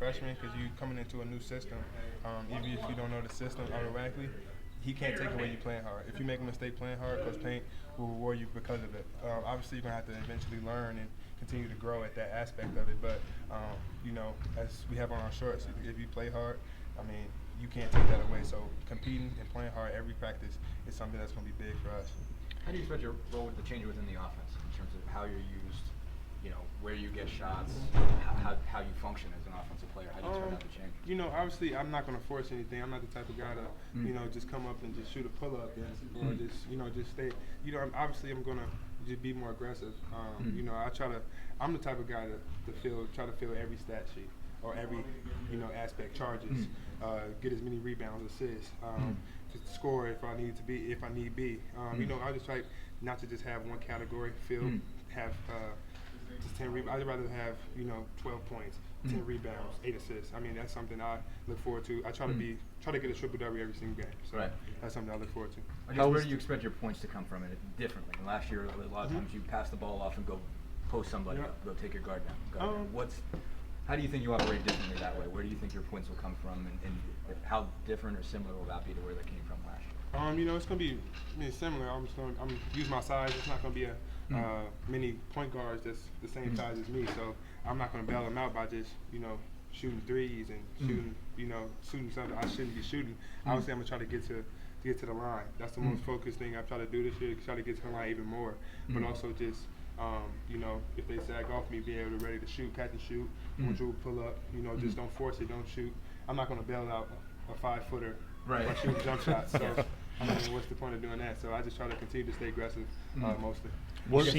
freshman because you coming into a new system. Even if you don't know the system automatically, he can't take away you playing hard. If you make a mistake playing hard, Coach Paint will reward you because of it. Obviously, you're going to have to eventually learn and continue to grow at that aspect of it. But, as we have on our shorts, if you play hard, you can't take that away. So competing and playing hard every practice is something that's going to be big for us. How do you expect your role to change within the offense in terms of how you're used, where you get shots, how you function as an offensive player? How do you expect that to change? Obviously, I'm not going to force anything. I'm not the type of guy to, just come up and just shoot a pull-up or just stay. Obviously, I'm going to just be more aggressive. I'm the type of guy to try to fill every stat sheet or every, aspect, charges, get as many rebounds, assists, to score if I need be. I just try not to just have one category filled, have just 10 rebounds. I'd rather have 12 points, 10 rebounds, 8 assists. That's something I look forward to. I try to get a triple double every single game. So that's something I look forward to. I guess where do you expect your points to come from differently? Last year, a lot of times you pass the ball off and go post somebody up, go take your guard down. How do you think you operate differently that way? Where do you think your points will come from, and how different or similar will that be to where they came from last year? It's going to be similar. I'm use my size. It's not going to be many point guards that's the same size as me. So I'm not going to bail them out by just shooting threes and shooting something I shouldn't be shooting. Obviously, I'm going to try to get to the line. That's the most focused thing I've tried to do this year. Try to get to the line even more, but also just. If they sag off me, be able to ready to shoot, catch and shoot, dribble, pull up, just don't force it, don't shoot. I'm not going to bail out a 5-footer by shooting jump shots. So, what's the point of doing that? So I just try to continue to stay aggressive mostly.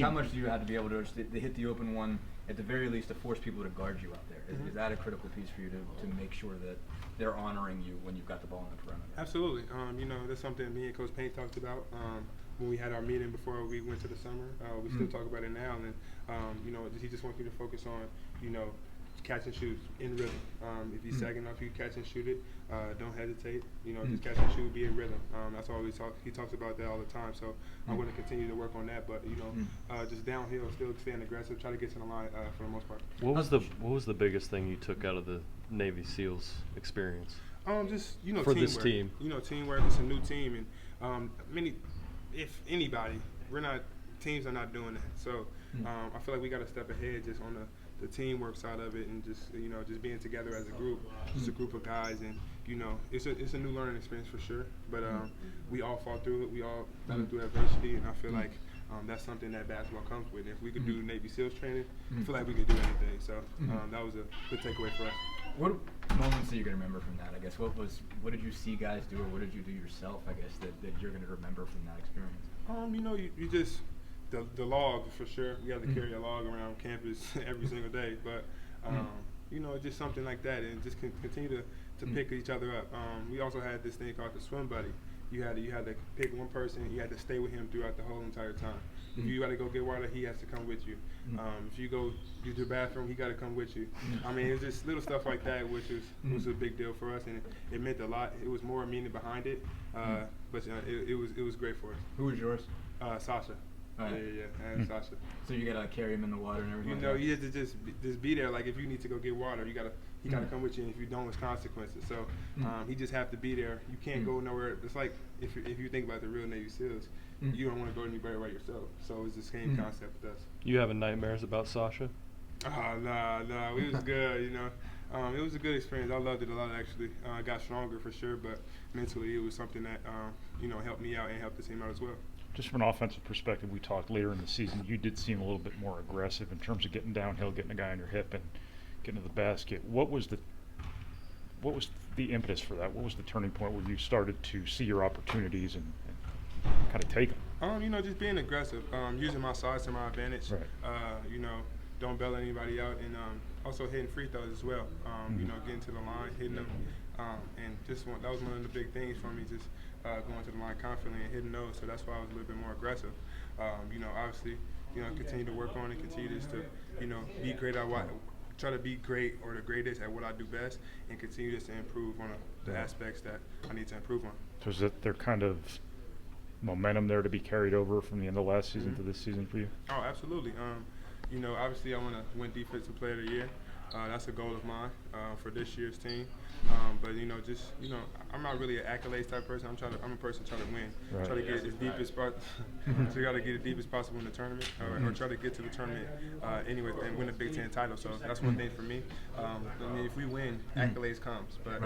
How much do you have to be able to hit the open one, at the very least, to force people to guard you out there? Is that a critical piece for you to make sure that they're honoring you when you've got the ball in the perimeter? Absolutely. That's something me and Coach Paint talked about. When we had our meeting before we went to the summer, we still talk about it now, and he just wants me to focus on, catch and shoot in rhythm. If he's sagging off, you catch and shoot it. Don't hesitate. Just catch and shoot, be in rhythm. That's all he talks about that all the time. So I'm going to continue to work on that. But just downhill, still staying aggressive, try to get to the line for the most part. What was the biggest thing you took out of the Navy SEALs experience? Just for teamwork. This team. Teamwork. It's a new team, and if anybody, teams are not doing that. So I feel like we got to step ahead just on the teamwork side of it, and just being together as a group, just a group of guys, and it's a new learning experience for sure. But we all fought through it. We all battled through adversity, and I feel like that's something that basketball comes with. If we could do Navy SEALs training, I feel like we could do anything. So that was a good takeaway for us. What moments are you going to remember from that? I guess what did you see guys do, or what did you do yourself? I guess that you're going to remember from that experience. You just the log for sure. We have to carry a log around campus every single day, but just something like that, and just continue to pick each other up. We also had this thing called the swim buddy. You had to pick one person. You had to stay with him throughout the whole entire time. If you got to go get water, he has to come with you. If you go use your bathroom, he got to come with you. It's just little stuff like that, which was a big deal for us, and it meant a lot. It was more meaning behind it, but it was great for us. Who was yours? Sasha. Oh, yeah, Sasha. So you gotta carry him in the water and everything. You have to just be there. Like if you need to go get water, he gotta come with you. And if you don't, it's consequences. So he just have to be there. You can't go nowhere. It's like if you think about the real Navy SEALs, you don't want to go anywhere by yourself. So it's the same concept with us. You having nightmares about Sasha? Nah. It was good. It was a good experience. I loved it a lot actually. I got stronger for sure, but mentally it was something that helped me out and helped the team out as well. Just from an offensive perspective, we talked later in the season, you did seem a little bit more aggressive in terms of getting downhill, getting a guy on your hip, and getting to the basket. What was the impetus for that? What was the turning point where you started to see your opportunities and kind of take them? Just being aggressive, using my size to my advantage. Right. Don't bail anybody out, and also hitting free throws as well. Getting to the line, hitting them, and that was one of the big things for me. Just going to the line confidently and hitting those. So that's why I was a little bit more aggressive. Obviously, continue to work on it, continue just to, be great at what. Try to be great or the greatest at what I do best, and continue just to improve on the aspects that I need to improve on. So is there kind of momentum there to be carried over from the end of last season to this season for you? Oh, absolutely. Obviously I want to win Defensive Player of the Year. That's a goal of mine for this year's team. But I'm not really an accolades type person. I'm a person trying to win, Right. try to get as deep as possible. So you got to get as deep as possible in the tournament, or try to get to the tournament anyway and win a Big Ten title. So that's one thing for me. I mean, if we win, accolades comes. But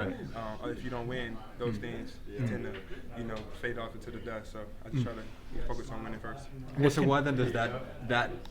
if you don't win, those things tend to fade off into the dust. So I just try to focus on winning first. Well, so why then does that